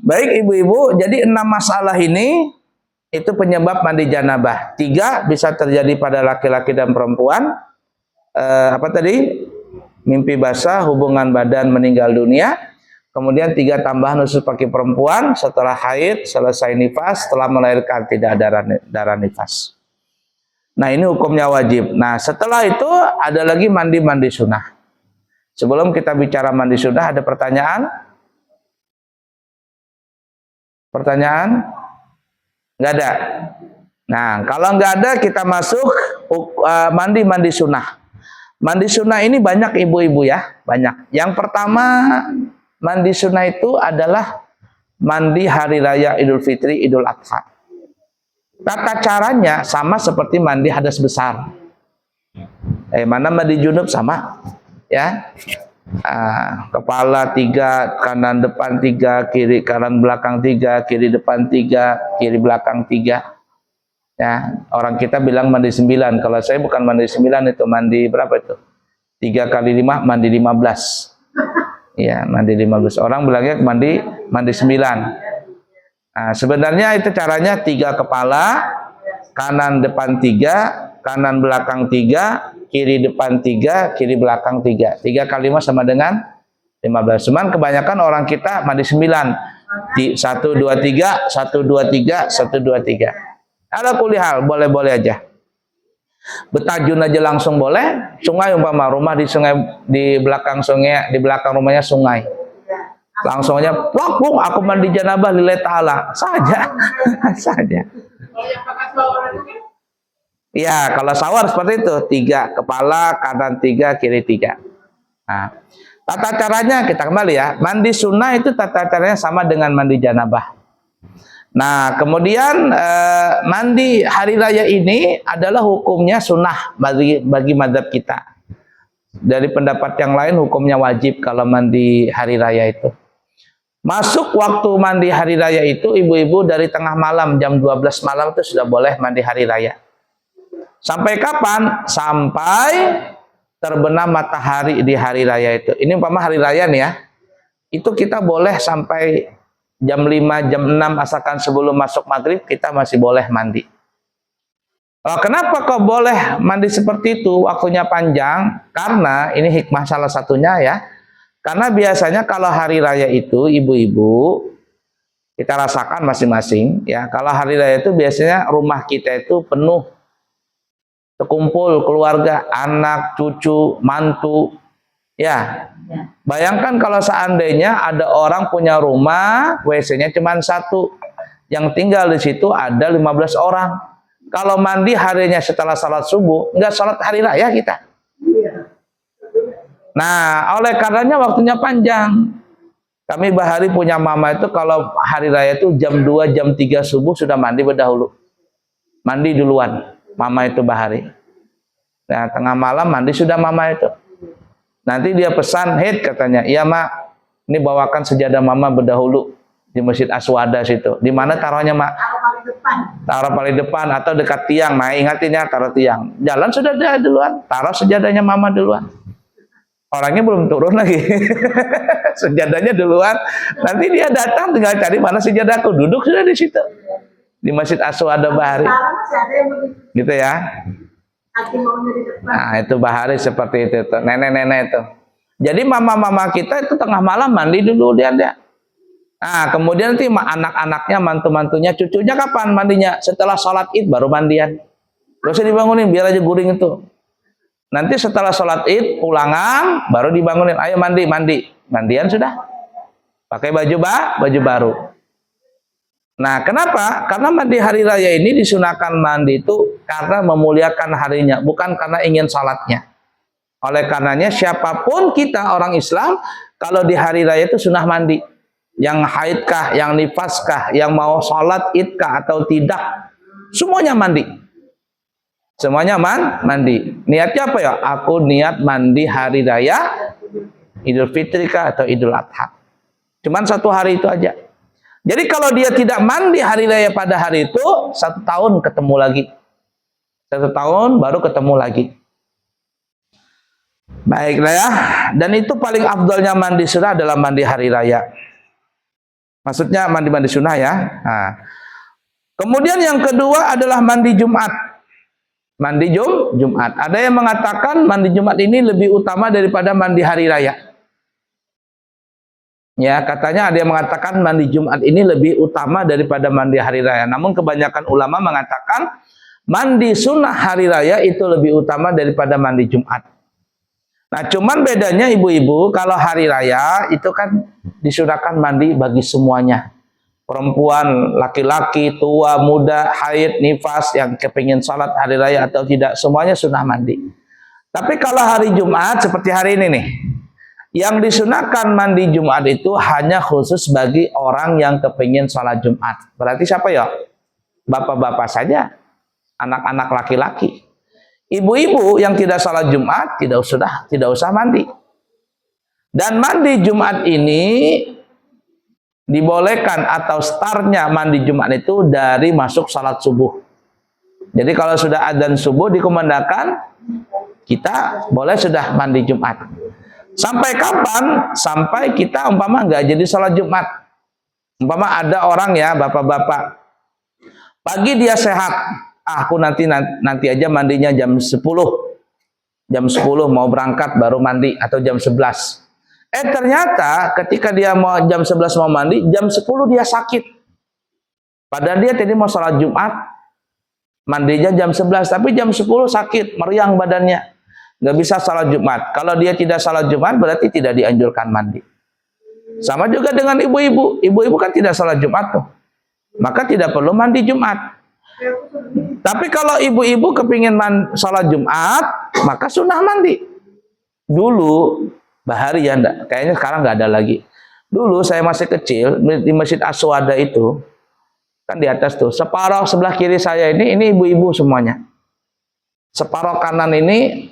Baik ibu-ibu, jadi 6 masalah ini itu penyebab mandi janabah. 3 bisa terjadi pada laki-laki dan perempuan. Apa tadi? Mimpi basah, hubungan badan, meninggal dunia. Kemudian 3 tambahan usus bagi perempuan setelah haid, selesai nifas, setelah melahirkan tidak ada darah nifas. Nah ini hukumnya wajib. Nah setelah itu ada lagi mandi sunnah. Sebelum kita bicara mandi sunnah ada pertanyaan? Pertanyaan? Nggak ada. Nah kalau nggak ada kita masuk mandi sunnah. Mandi sunnah ini banyak ibu-ibu ya, banyak. Yang pertama mandi sunnah itu adalah mandi hari raya Idul Fitri, Idul Adha. Tata caranya sama seperti mandi hadas besar. Mana mandi junub sama, ya. Kepala 3, kanan depan 3, kiri kanan belakang 3, kiri depan 3, kiri belakang 3. Ya, orang kita bilang mandi 9. Kalau saya bukan mandi 9 itu mandi berapa itu? 3 kali 5 mandi 15. Ya, mandi 15. Orang bilangnya mandi 9. Nah, sebenarnya itu caranya 3 kepala, kanan depan 3, kanan belakang 3, kiri depan 3, kiri belakang 3. 3 kali 5 sama dengan 15. Cuman kebanyakan orang kita mandi 9. 1 2 3, 1 2 3, 1 2 3. Ala kulli hal, boleh-boleh aja. Betajun aja langsung boleh. Sungai umpama rumah di sungai, di belakang sungai, di belakang rumahnya sungai. Langsung aja, plok, aku mandi janabah lillahi ta'ala. Saja. Saja. Ya, kalau sawar seperti itu, 3 kepala, kanan 3, kiri 3. Nah, tata caranya kita kembali ya. Mandi sunnah itu tata caranya sama dengan mandi janabah. Nah, kemudian mandi hari raya ini adalah hukumnya sunnah bagi mazhab kita. Dari pendapat yang lain hukumnya wajib kalau mandi hari raya itu. Masuk waktu mandi hari raya itu ibu-ibu dari tengah malam jam 12 malam itu sudah boleh mandi hari raya. Sampai kapan? Sampai terbenam matahari di hari raya itu. Ini umpama hari raya nih ya. Itu kita boleh sampai jam 5, jam 6 asalkan sebelum masuk maghrib kita masih boleh mandi. Kenapa kok boleh mandi seperti itu? Waktunya panjang. Karena ini hikmah salah satunya ya. Karena biasanya kalau hari raya itu ibu-ibu kita rasakan masing-masing ya. Kalau hari raya itu biasanya rumah kita itu penuh, terkumpul keluarga, anak, cucu, mantu. Ya, bayangkan kalau seandainya ada orang punya rumah, WC-nya cuma 1, yang tinggal di situ ada 15 orang. Kalau mandi harinya setelah salat subuh, nggak salat hari raya kita. Nah, oleh karenanya waktunya panjang. Kami Bahari punya mama itu kalau hari raya itu jam 2, jam 3 subuh sudah mandi berdahulu. Mandi duluan, mama itu Bahari. Nah, tengah malam mandi sudah mama itu. Nanti dia pesan, "Hei," katanya, "iya mak, ini bawakan sejadah mama berdahulu di Masjid Aswada situ." Di mana taruhnya mak? Taruh paling depan. Taruh paling depan atau dekat tiang. Nah ingatinnya taruh tiang. Jalan sudah dia duluan, taruh sejadahnya mama duluan. Orangnya belum turun lagi. Sejadahnya duluan. Nanti dia datang tinggal cari mana sejadahku. Duduk sudah di situ. Di Masjid Aswada Bahari. Gitu ya. Nah itu Bahari seperti itu tuh. Nenek-nenek itu. Jadi mama-mama kita itu tengah malam mandi dulu dia. Nah kemudian nanti anak-anaknya, mantu-mantunya, cucunya kapan mandinya? Setelah sholat id baru mandian. Terus dibangunin biar aja guring itu. Nanti setelah sholat id pulangan baru dibangunin. Ayo mandi. Mandian sudah. Pakai baju baru. Nah, kenapa? Karena mandi hari raya ini disunahkan mandi itu karena memuliakan harinya, bukan karena ingin salatnya. Oleh karenanya siapapun kita orang Islam, kalau di hari raya itu sunah mandi. Yang haidkah, yang nifaskah, yang mau salat idkah atau tidak, semuanya mandi. Semuanya mandi. Niatnya apa ya? Aku niat mandi hari raya Idul Fitri kah atau Idul Adha. Cuman 1 hari itu aja. Jadi kalau dia tidak mandi hari raya pada hari itu, 1 tahun ketemu lagi. 1 tahun baru ketemu lagi. Baiklah ya. Dan itu paling afdalnya mandi sunnah adalah mandi hari raya. Maksudnya mandi-mandi sunnah ya. Nah. Kemudian yang kedua adalah mandi Jumat. Mandi Jumat. Ada yang mengatakan mandi Jumat ini lebih utama daripada mandi hari raya. Ya, katanya ada yang mengatakan mandi Jumat ini lebih utama daripada mandi hari raya. Namun kebanyakan ulama mengatakan mandi sunnah hari raya itu lebih utama daripada mandi Jumat. Nah, cuman bedanya ibu-ibu, kalau hari raya itu kan disunahkan mandi bagi semuanya. Perempuan, laki-laki, tua, muda, haid, nifas, yang kepingin sholat hari raya atau tidak, semuanya sunnah mandi. Tapi kalau hari Jumat, seperti hari ini nih, yang disunahkan mandi Jumat itu hanya khusus bagi orang yang kepingin sholat Jumat. Berarti siapa ya? Bapak-bapak saja, anak-anak laki-laki. Ibu-ibu yang tidak sholat Jumat, tidak usah mandi. Dan mandi Jumat ini dibolehkan atau startnya mandi Jumat itu dari masuk salat subuh. Jadi kalau sudah adzan subuh dikumandangkan, kita boleh sudah mandi Jumat. Sampai kapan? Sampai kita umpama nggak jadi salat Jumat. Umpama ada orang ya, bapak-bapak, pagi dia sehat, aku nanti aja mandinya jam 10. Jam 10 mau berangkat baru mandi, atau jam 11. Ternyata ketika dia mau jam 11 mau mandi, jam 10 dia sakit. Padahal dia tadi mau sholat Jumat, mandinya jam 11, tapi jam 10 sakit, meriang badannya. Nggak bisa sholat Jumat. Kalau dia tidak sholat Jumat, berarti tidak dianjurkan mandi. Sama juga dengan ibu-ibu. Ibu-ibu kan tidak sholat Jumat tuh. Maka tidak perlu mandi Jumat. Tapi kalau ibu-ibu kepingin sholat Jumat, maka sunnah mandi. Dulu, bahari ya, kayaknya sekarang nggak ada lagi. Dulu saya masih kecil di Masjid Aswada itu, kan di atas tuh, separuh sebelah kiri saya ini ibu-ibu semuanya. Separuh kanan ini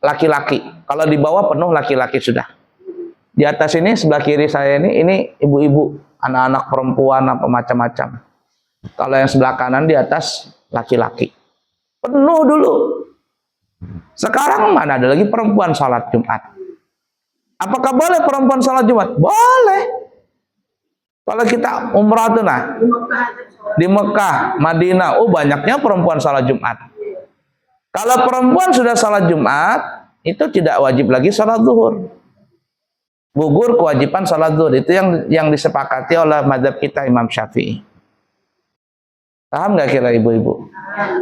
laki-laki. Kalau di bawah penuh laki-laki sudah. Di atas ini sebelah kiri saya ini ibu-ibu, anak-anak perempuan apa macam-macam. Kalau yang sebelah kanan di atas laki-laki. Penuh dulu. Sekarang mana ada lagi perempuan sholat Jumat? Apakah boleh perempuan sholat Jumat? Boleh. Kalau kita umrah tuh nah, di Mekah, Madinah, banyaknya perempuan sholat Jumat. Kalau perempuan sudah sholat Jumat, itu tidak wajib lagi sholat zuhur. Gugur kewajiban sholat zuhur. Itu yang disepakati oleh mazhab kita Imam Syafi'i. Paham nggak kira ibu-ibu?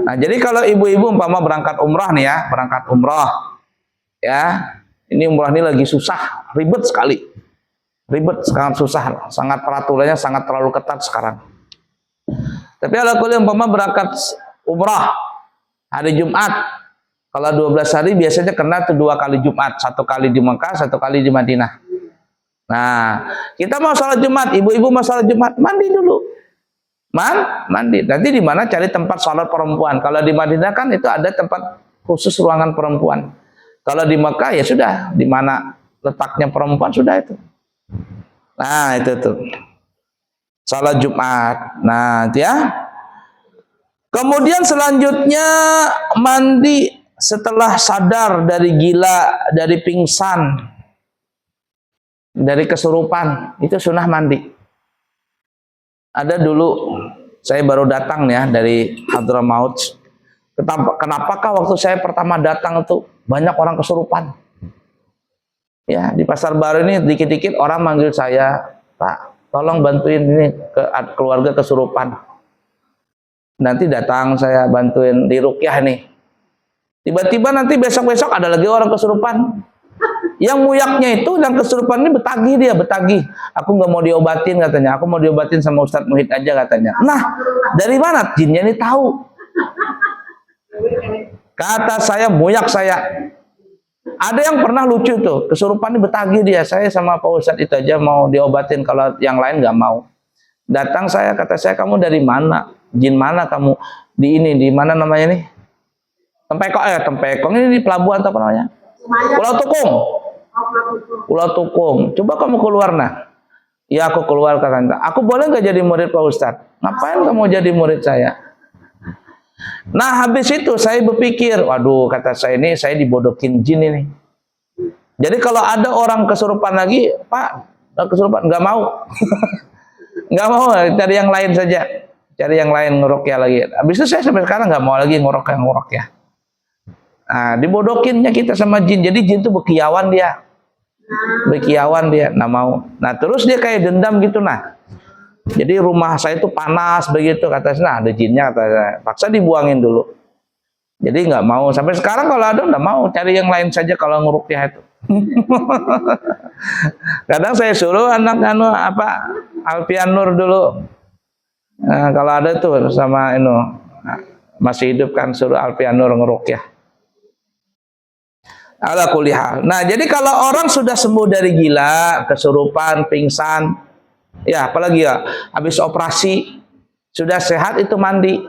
Nah, jadi kalau ibu-ibu umpama berangkat umrah nih ya, berangkat umrah, ya. Ini umrah ini lagi susah, ribet sekali. Ribet, sangat susah, sangat peraturannya sangat terlalu ketat sekarang. Tapi kalau kalian umpama berangkat umrah hari Jumat, kalau 12 hari biasanya kena tuh 2 kali Jumat, 1 kali di Mekah, 1 kali di Madinah. Nah, kita mau sholat Jumat, ibu-ibu mau sholat Jumat, mandi dulu. Mandi. Nanti di mana cari tempat sholat perempuan. Kalau di Madinah kan itu ada tempat khusus ruangan perempuan. Kalau di Mekah ya sudah, di mana letaknya perempuan sudah itu. Nah, itu tuh. Salat Jumat. Nah, itu ya. Kemudian selanjutnya mandi setelah sadar dari gila, dari pingsan, dari kesurupan. Itu sunnah mandi. Ada dulu saya baru datang ya dari Hadramaut. Kenapakah waktu saya pertama datang itu banyak orang kesurupan? Ya, di Pasar Baru ini dikit-dikit orang manggil saya, Pak, tolong bantuin ini ke keluarga kesurupan. Nanti datang saya bantuin di ruqyah nih. Tiba-tiba nanti besok-besok ada lagi orang kesurupan. Yang muyaknya itu dan kesurupan ini betagih. Aku nggak mau diobatin katanya. Aku mau diobatin sama Ustadz Muhid aja katanya. Nah, dari mana jinnya ini tahu? Kata saya, muyak saya. Ada yang pernah lucu tuh, kesurupan ini betagih dia. Saya sama Pak Ustadz itu aja mau diobatin, kalau yang lain nggak mau. Datang saya, kata saya, kamu dari mana? Jin mana kamu? Di mana namanya nih? Tempekong ini di pelabuhan apa namanya? Pulau Tukung. Pulau Tukung. Coba kamu keluar nah. Ya aku keluar katanya. Aku boleh nggak jadi murid Pak Ustadz? Ngapain kamu jadi murid saya? Nah habis itu saya berpikir, waduh kata saya ini saya dibodohin jin ini. Jadi kalau ada orang kesurupan lagi, Pak kesurupan nggak mau. Nggak mau, cari yang lain saja. Cari yang lain ngerukyah lagi. Habis itu saya sampai sekarang nggak mau lagi ngerukyah. Nah, dibodokinnya kita sama jin. Jadi jin itu bekiawan dia. Bekiawan dia, nggak mau. Nah, terus dia kayak dendam gitu nah. Jadi rumah saya itu panas begitu kata saya. Nah, ada jinnya kata saya. Paksa dibuangin dulu. Jadi nggak mau. Sampai sekarang kalau ada nggak mau. Cari yang lain saja kalau ngerukyah itu. Kadang saya suruh anak Alfian Nur dulu. Nah, kalau ada tuh sama masih hidup kan suruh Alfian Nur ngerukyah. Ala kulli hal. Nah, jadi kalau orang sudah sembuh dari gila, kesurupan, pingsan, ya apalagi ya, habis operasi sudah sehat itu mandi.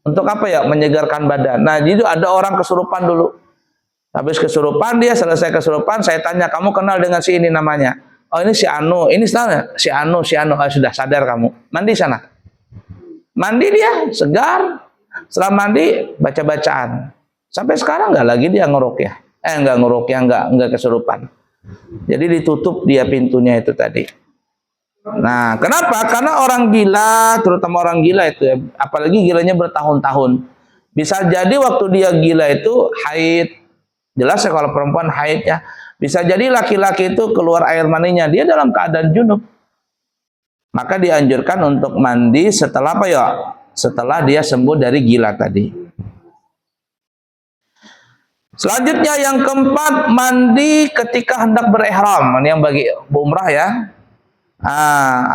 Untuk apa ya? Menyegarkan badan. Nah, jadi ada orang kesurupan dulu. Habis kesurupan dia selesai kesurupan, saya tanya, "Kamu kenal dengan si ini namanya?" "Oh, ini si Anu." "Ini si Anu." "Oh, sudah sadar kamu. Mandi sana." Mandi dia, segar. Setelah mandi, baca-bacaan. Sampai sekarang nggak lagi dia ngerukyah. Nggak ngerukyah, nggak kesurupan. Jadi ditutup dia pintunya itu tadi. Nah, kenapa? Karena orang gila, terutama orang gila itu, apalagi gilanya bertahun-tahun. Bisa jadi waktu dia gila itu haid. Jelas ya kalau perempuan haid ya. Bisa jadi laki-laki itu keluar air maninya, dia dalam keadaan junub. Maka dianjurkan untuk mandi setelah apa ya? Setelah dia sembuh dari gila tadi. Selanjutnya yang keempat, mandi ketika hendak berihram. Ini yang bagi umrah ya.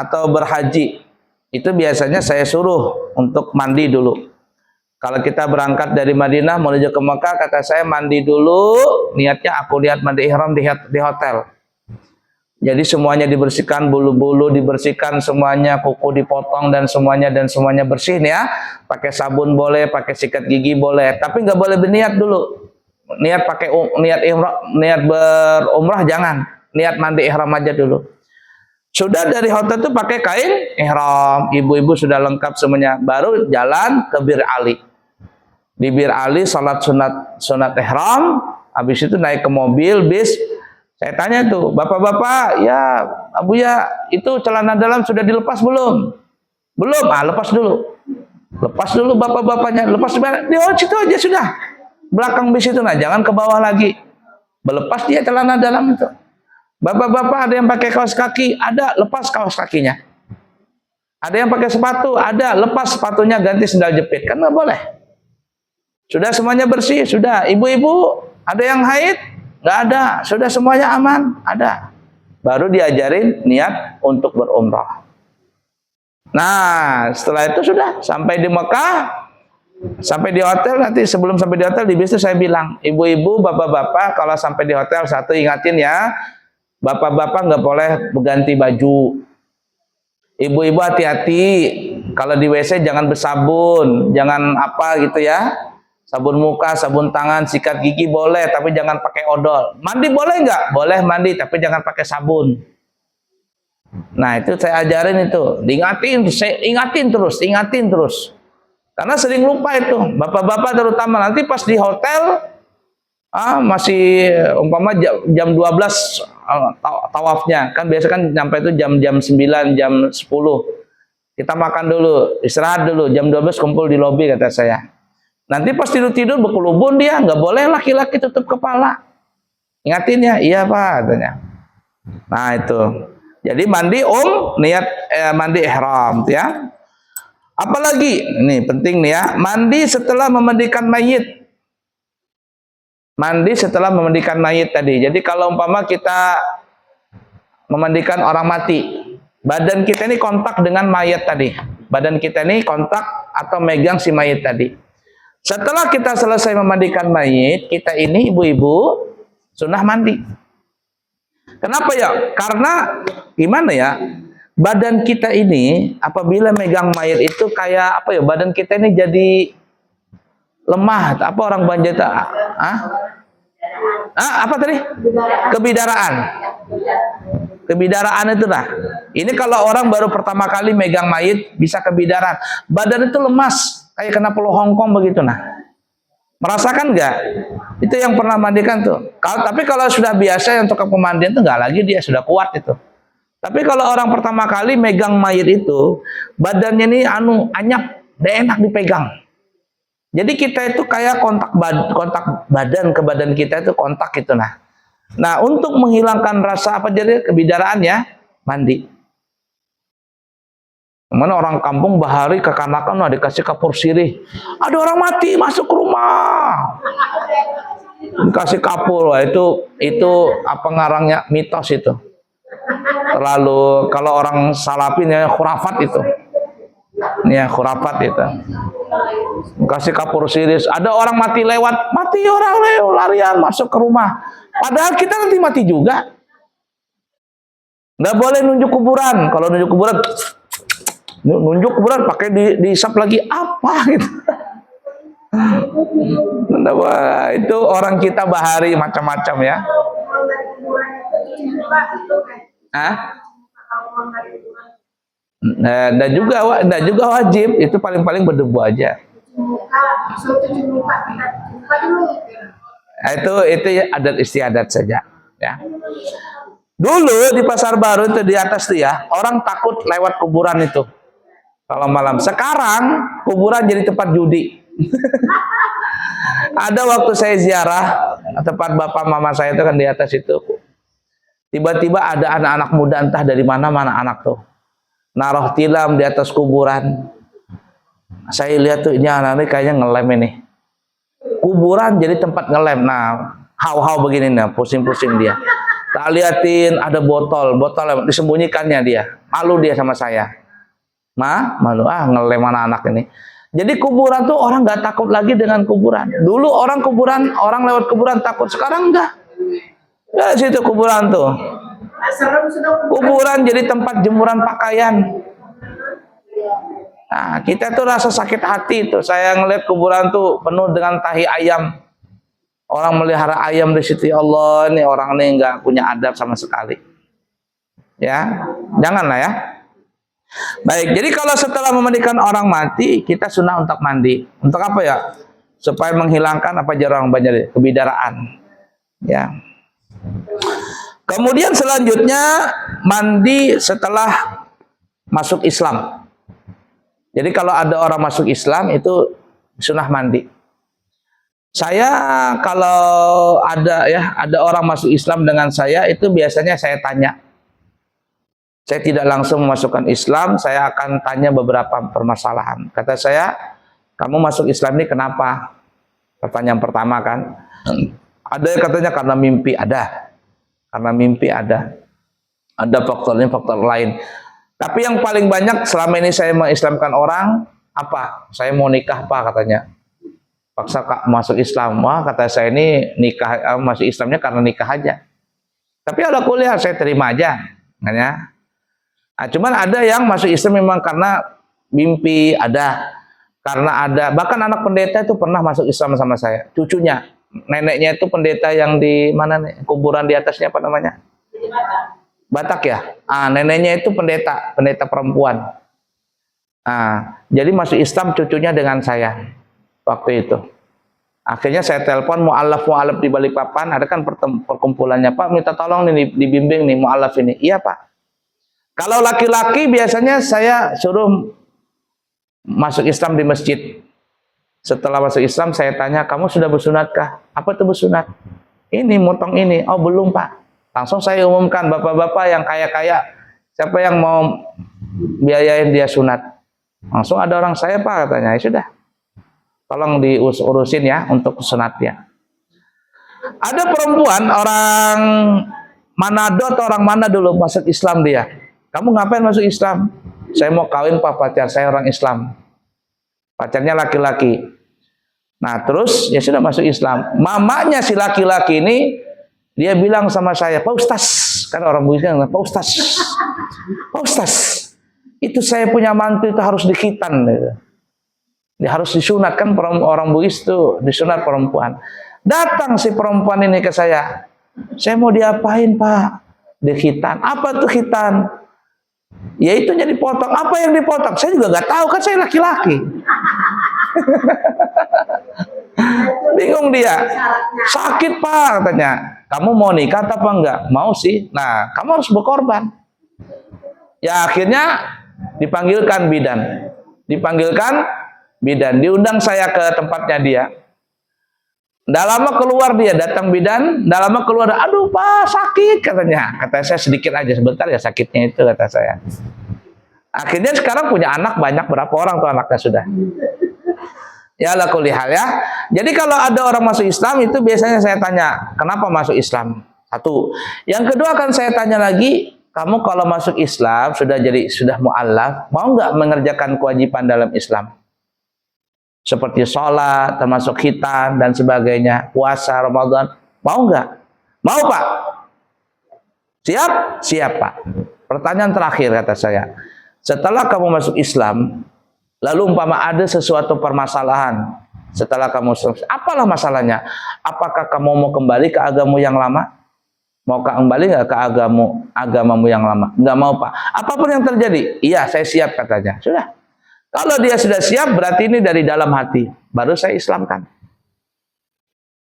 Atau berhaji. Itu biasanya saya suruh untuk mandi dulu. Kalau kita berangkat dari Madinah menuju ke Mekah, kata saya mandi dulu. Niatnya aku lihat mandi ihram di hotel. Jadi semuanya dibersihkan, bulu-bulu dibersihkan, semuanya kuku dipotong dan semuanya bersih nih ya. Pakai sabun boleh, pakai sikat gigi boleh, tapi nggak boleh berniat dulu. Niat pakai niat berumrah jangan. Niat mandi ihram aja dulu. Sudah dari hotel itu pakai kain ihram, ibu-ibu sudah lengkap semuanya, baru jalan ke Bir Ali. Di Bir Ali salat sunat ihram, habis itu naik ke mobil bis. Saya tanya tuh, "Bapak-bapak, ya Abu ya, itu celana dalam sudah dilepas belum?" "Belum." Lepas dulu. Lepas dulu bapak-bapaknya, lepas di situ aja sudah. Belakang bis itu, nah jangan ke bawah lagi. Melepas dia celana dalam itu. "Bapak-bapak, ada yang pakai kaos kaki?" "Ada." Lepas kaos kakinya. "Ada yang pakai sepatu?" "Ada." Lepas sepatunya, ganti sendal jepit. Kan nggak boleh. Sudah semuanya bersih, sudah. Ibu-ibu, ada yang haid? Nggak ada. Sudah semuanya aman? Ada. Baru diajarin niat untuk berumrah. Nah, setelah itu sudah sampai di Mekah, sampai di hotel. Nanti sebelum sampai di hotel di bis itu saya bilang, "Ibu-ibu, bapak-bapak, kalau sampai di hotel satu ingatin ya, bapak-bapak nggak boleh berganti baju. Ibu-ibu hati-hati, kalau di WC jangan bersabun, jangan apa gitu ya. Sabun muka, sabun tangan, sikat gigi boleh, tapi jangan pakai odol. Mandi boleh nggak? Boleh mandi, tapi jangan pakai sabun." Nah, itu saya ajarin itu. Ingatin terus. Karena sering lupa itu. Bapak-bapak terutama nanti pas di hotel, masih umpama jam 12 tawafnya. Kan biasa kan nyampe itu jam 9, jam 10. Kita makan dulu, istirahat dulu, jam 12 kumpul di lobi kata saya. Nanti pas tidur-tidur berkelubun dia, nggak boleh laki-laki tutup kepala. Ingatin ya, "Iya Pak," katanya. Nah itu. Jadi mandi niat mandi ihram ya. Apalagi ini penting nih ya, mandi setelah memandikan mayit. Mandi setelah memandikan mayit tadi. Jadi kalau umpama kita memandikan orang mati, badan kita ini kontak dengan mayat tadi. Badan kita ini kontak atau megang si mayit tadi. Setelah kita selesai memandikan mayit, kita ini ibu-ibu sunnah mandi. Kenapa ya? Karena gimana ya? Badan kita ini apabila megang mayit itu kayak apa ya? Badan kita ini jadi lemah. Apa orang Banjar itu? Apa tadi? Kebidaraan. Kebidaraan itu lah. Ini kalau orang baru pertama kali megang mayit bisa kebidaran. Badan itu lemas. Kayak kena flu Hongkong begitu nah. Merasakan nggak? Itu yang pernah mandikan tuh. Tapi kalau sudah biasa untuk pemandian tuh nggak lagi dia sudah kuat itu. Tapi kalau orang pertama kali megang mayit itu, badannya ini anyap, dan enak dipegang. Jadi kita itu kayak kontak badan ke badan kita itu kontak gitu Nah, untuk menghilangkan rasa apa jadi kebidaraan ya, mandi. Mana orang kampung bahari kekanakan dikasih kapur sirih. Ada orang mati masuk ke rumah. Dikasih kapur, itu apa ngarangnya mitos itu. Terlalu kalau orang salafin ya khurafat itu. Ya khurafat itu. Kasih kapur sirih. Ada orang mati lewat, mati orang larian masuk ke rumah. Padahal kita nanti mati juga. Nggak boleh nunjuk kuburan. Kalau nunjuk kuburan pakai dihisap lagi apa gitu. Itu orang kita bahari macam-macam ya. Nah juga wajib, itu paling berdebu aja. Itu adat istiadat saja ya. Dulu di Pasar Baru itu di atas tuh ya, orang takut lewat kuburan itu kalau malam. Sekarang kuburan jadi tempat judi. Ada waktu saya ziarah tempat bapak mama saya itu kan di atas itu. Tiba-tiba ada anak-anak muda entah dari mana anak tuh. Naruh tilam di atas kuburan. Saya lihat tuh ini anak-anak kayaknya ngelem ini. Kuburan jadi tempat ngelem. Nah, hau-hau begini nih, pusing-pusing dia. Tak liatin ada botol disembunyikannya dia. Malu dia sama saya. Malu ngelem anak-anak ini. Jadi kuburan tuh orang nggak takut lagi dengan kuburan. Dulu orang lewat kuburan takut, sekarang enggak. Ya situ kuburan tuh. Kuburan jadi tempat jemuran pakaian. Nah, kita tuh rasa sakit hati tuh. Saya ngeliat kuburan tuh penuh dengan tahi ayam. Orang melihara ayam di situ, ya Allah, ini orang ini nggak punya adab sama sekali. Ya, janganlah ya. Baik, jadi kalau setelah memandikan orang mati, kita sunnah untuk mandi. Untuk apa ya? Supaya menghilangkan apa jarang banyak kebidaraan. Ya. Kemudian selanjutnya mandi setelah masuk Islam. Jadi kalau ada orang masuk Islam itu sunnah mandi. Saya kalau ada orang masuk Islam dengan saya itu biasanya saya tanya. Saya tidak langsung memasukkan Islam, saya akan tanya beberapa permasalahan. Kata saya, kamu masuk Islam ini kenapa? Pertanyaan pertama kan. Ada yang katanya karena mimpi, ada. Karena mimpi ada. Ada faktornya, faktor lain. Tapi yang paling banyak selama ini saya mengislamkan orang, apa? Saya mau nikah apa katanya. Paksa masuk Islam. Wah, kata saya ini nikah masuk Islamnya karena nikah aja. Tapi ada kuliah saya terima aja. Makanya. Nah, cuman ada yang masuk Islam memang karena mimpi, ada. Karena ada, bahkan anak pendeta itu pernah masuk Islam sama saya. Cucunya, neneknya itu pendeta yang di mana nih? Kuburan di atasnya apa namanya? Batak ya? Neneknya itu pendeta perempuan. Jadi masuk Islam cucunya dengan saya waktu itu. Akhirnya saya telepon mu'alaf di Balikpapan, ada kan perkumpulannya, Pak minta tolong nih dibimbing nih mu'alaf ini. Iya Pak. Kalau laki-laki biasanya saya suruh masuk Islam di masjid. Setelah masuk Islam saya tanya, kamu sudah bersunatkah? Apa itu bersunat? Ini motong ini. Oh belum Pak. Langsung saya umumkan bapak-bapak yang kaya-kaya, siapa yang mau biayain dia sunat? Langsung ada orang saya Pak katanya. Ya sudah. Tolong diurusin ya untuk sunatnya. Ada perempuan orang Manado atau orang mana dulu masuk Islam dia. Kamu ngapain masuk Islam? Saya mau kawin Pak, pacar saya orang Islam. Pacarnya laki-laki. Nah terus ya sudah masuk Islam. Mamanya si laki-laki ini dia bilang sama saya, Pak Ustaz, kan orang Bugis kan, Pak Ustaz, Pak Ustaz, itu saya punya mantu itu harus dikhitan. Dia harus disunat kan orang Bugis itu disunat perempuan. Datang si perempuan ini ke saya mau diapain Pak? Dikhitan. Apa tuh khitan? Ya itu jadi potong. Apa yang dipotong? Saya juga nggak tahu kan saya laki-laki. Bingung dia. Sakit Pak katanya. Kamu mau nikah apa enggak? Mau sih. Nah kamu harus berkorban. Ya akhirnya dipanggilkan bidan, diundang saya ke tempatnya dia. Nggak lama keluar dia, datang bidan, nggak lama keluar, aduh Pak sakit katanya. Kata saya sedikit aja, sebentar ya sakitnya itu, kata saya. Akhirnya sekarang punya anak banyak, berapa orang tuh anaknya sudah. Ya lah kulihal ya. Jadi kalau ada orang masuk Islam itu biasanya saya tanya, kenapa masuk Islam? Satu. Yang kedua akan saya tanya lagi, kamu kalau masuk Islam sudah mu'allaf, mau nggak mengerjakan kewajiban dalam Islam? Seperti sholat, termasuk khitan dan sebagainya, puasa Ramadan, mau nggak? Mau Pak? Siap? Siap Pak. Pertanyaan terakhir kata saya, setelah kamu masuk Islam, lalu umpama ada sesuatu permasalahan setelah kamu, apalah masalahnya? Apakah kamu mau kembali ke agamamu yang lama? Mau kembali nggak ke agamamu yang lama? Nggak mau Pak. Apapun yang terjadi, iya saya siap katanya. Sudah. Kalau dia sudah siap, berarti ini dari dalam hati. Baru saya Islamkan.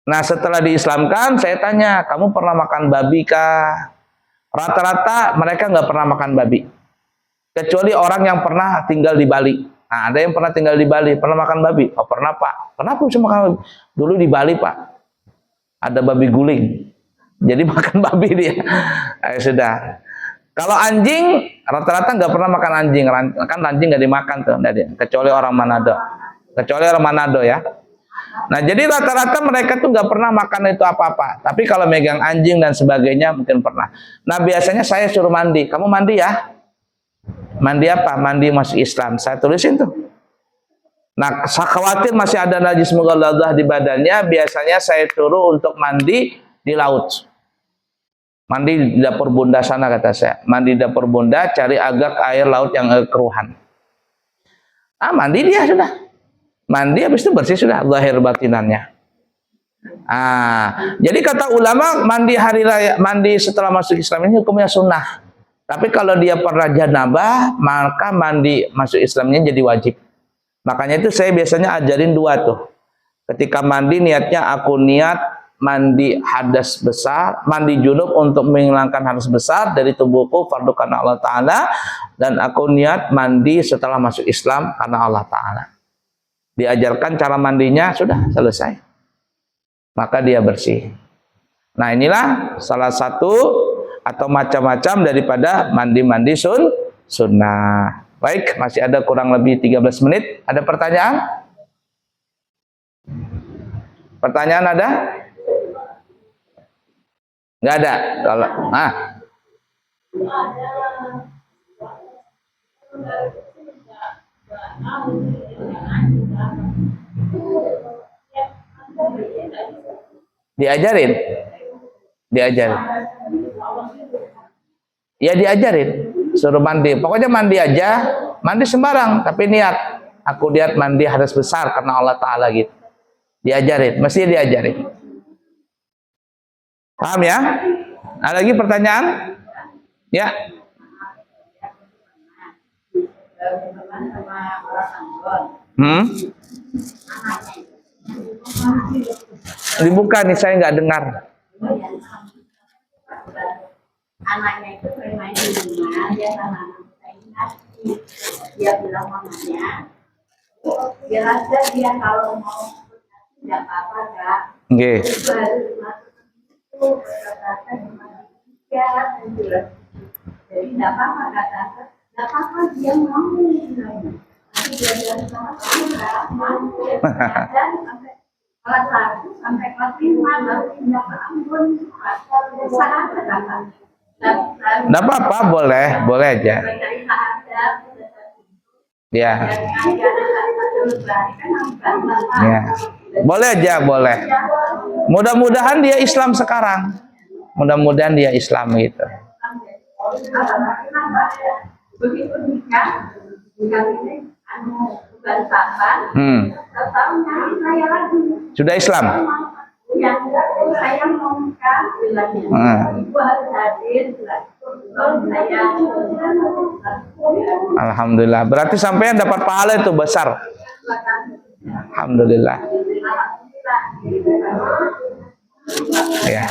Nah setelah diislamkan, saya tanya, kamu pernah makan babi kah? Rata-rata mereka nggak pernah makan babi. Kecuali orang yang pernah tinggal di Bali. Nah, ada yang pernah tinggal di Bali, pernah makan babi? Oh pernah Pak. Kenapa bisa makan babi? Dulu di Bali Pak, ada babi guling. Jadi makan babi dia. Sudah. Kalau anjing, rata-rata nggak pernah makan anjing. Kan anjing nggak dimakan tuh. Kecuali orang Manado. Kecuali orang Manado ya. Nah jadi rata-rata mereka tuh nggak pernah makan itu apa-apa. Tapi kalau megang anjing dan sebagainya mungkin pernah. Nah biasanya saya suruh mandi. Kamu mandi ya? Mandi apa? Mandi masuk Islam. Saya tulisin tuh. Nah saya khawatir masih ada najis mughalladah di badannya. Biasanya saya suruh untuk mandi di laut. Mandi di dapur bunda sana kata saya. Mandi di dapur bunda, cari agak air laut yang keruhan. Ah mandi dia sudah. Mandi habis itu bersih sudah zahir batinannya. Jadi kata ulama mandi hari raya, mandi setelah masuk Islam ini hukumnya sunnah. Tapi kalau dia pernah janabah, maka mandi masuk Islamnya jadi wajib. Makanya itu saya biasanya ajarin dua tuh. Ketika mandi niatnya aku niat mandi hadas besar, mandi junub untuk menghilangkan hadas besar dari tubuhku fardu karena Allah Ta'ala, dan aku niat mandi setelah masuk Islam karena Allah Ta'ala. Diajarkan cara mandinya, sudah selesai. Maka dia bersih. Nah inilah salah satu atau macam-macam daripada mandi-mandi sunnah. Baik, masih ada kurang lebih 13 menit. Ada pertanyaan? Pertanyaan ada? Nggak ada. Kalau diajarin. Ya diajarin. Suruh mandi. Pokoknya mandi aja. Mandi sembarang. Tapi niat. Aku niat mandi hadas besar karena Allah Ta'ala gitu. Diajarin. Mesti diajarin. Paham ya? Ada lagi pertanyaan? Ya. Dibuka nih, saya nggak dengar. Anaknya itu sering main di rumah, dia sama anak dia bilang mamanya, jelas dia kalau mau tidak apa-apa enggak. Nggih. Jadi tidak apa-apa kata, tidak apa-apa dia mau nanti dia bilang sama dan sampai kelas 1 sampai kelas 5 baru pindah ke Ambon, sangat kata. Nggak apa-apa, boleh aja. Ya. Ya. Boleh aja, boleh. Mudah-mudahan dia Islam sekarang. Mudah-mudahan dia Islam gitu. Sudah Islam? Saya mau nikah, ibu harus hadir. Alhamdulillah. Berarti sampean dapat pahala itu besar. Alhamdulillah. Ya.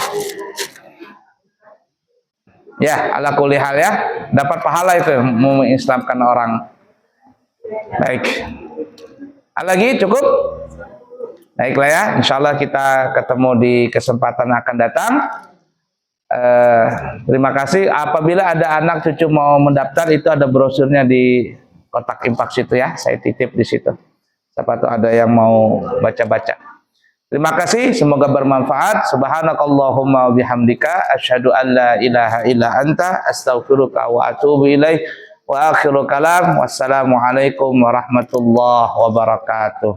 Ya, ala kulli hal ya, dapat pahala itu mengislamkan orang. Baik. Lagi cukup? Baiklah ya, insya Allah kita ketemu di kesempatan akan datang. Terima kasih. Apabila ada anak cucu mau mendaftar, itu ada brosurnya di kotak infak situ ya. Saya titip di situ. Siapa tahu ada yang mau baca-baca. Terima kasih, semoga bermanfaat. Subhanakallahumma wabihamdika asyhadu an la ilaha illa anta astaghfiruka wa atubu ilaik. Wa akhiru kalam. Wassalamualaikum warahmatullahi wabarakatuh.